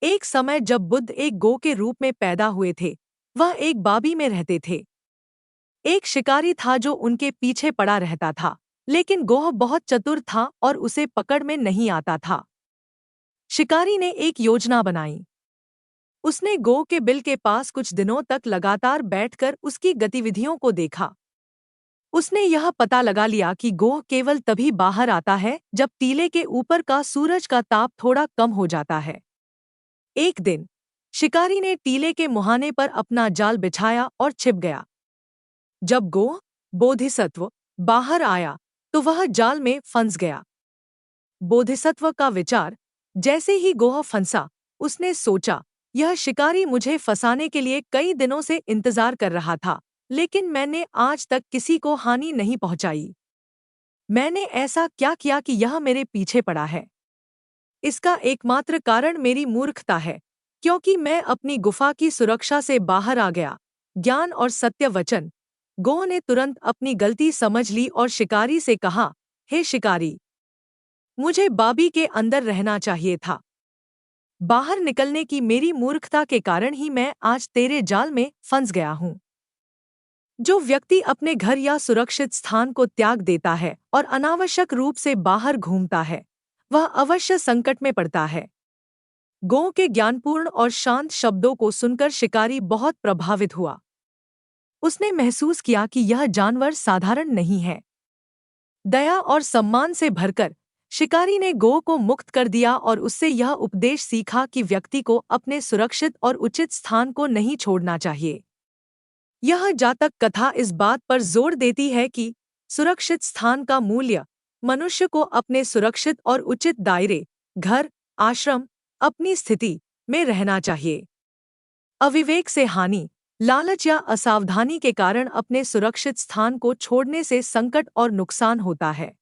एक समय जब बुद्ध एक गो के रूप में पैदा हुए थे, वह एक बाबी में रहते थे। एक शिकारी था जो उनके पीछे पड़ा रहता था, लेकिन गोह बहुत चतुर था और उसे पकड़ में नहीं आता था। शिकारी ने एक योजना बनाई। उसने गो के बिल के पास कुछ दिनों तक लगातार बैठकर उसकी गतिविधियों को देखा। उसने यह पता लगा लिया कि गोह केवल तभी बाहर आता है जब टीले के ऊपर का सूरज का ताप थोड़ा कम हो जाता है। एक दिन शिकारी ने टीले के मुहाने पर अपना जाल बिछाया और छिप गया। जब गोह बोधिसत्व बाहर आया तो वह जाल में फंस गया। बोधिसत्व का विचार, जैसे ही गोह फंसा, उसने सोचा, यह शिकारी मुझे फंसाने के लिए कई दिनों से इंतजार कर रहा था, लेकिन मैंने आज तक किसी को हानि नहीं पहुंचाई। मैंने ऐसा क्या किया कि यह मेरे पीछे पड़ा है? इसका एकमात्र कारण मेरी मूर्खता है, क्योंकि मैं अपनी गुफा की सुरक्षा से बाहर आ गया। ज्ञान और सत्य वचन। गोह ने तुरंत अपनी गलती समझ ली और शिकारी से कहा, हे शिकारी, मुझे बाबी के अंदर रहना चाहिए था। बाहर निकलने की मेरी मूर्खता के कारण ही मैं आज तेरे जाल में फंस गया हूँ। जो व्यक्ति अपने घर या सुरक्षित स्थान को त्याग देता है और अनावश्यक रूप से बाहर घूमता है, वह अवश्य संकट में पड़ता है। गोह के ज्ञानपूर्ण और शांत शब्दों को सुनकर शिकारी बहुत प्रभावित हुआ। उसने महसूस किया कि यह जानवर साधारण नहीं है। दया और सम्मान से भरकर शिकारी ने गोह को मुक्त कर दिया और उससे यह उपदेश सीखा कि व्यक्ति को अपने सुरक्षित और उचित स्थान को नहीं छोड़ना चाहिए। यह जातक कथा इस बात पर जोर देती है कि सुरक्षित स्थान का मूल्य मनुष्य को अपने सुरक्षित और उचित दायरे, घर, आश्रम, अपनी स्थिति में रहना चाहिए। अविवेक से हानि, लालच या असावधानी के कारण अपने सुरक्षित स्थान को छोड़ने से संकट और नुकसान होता है।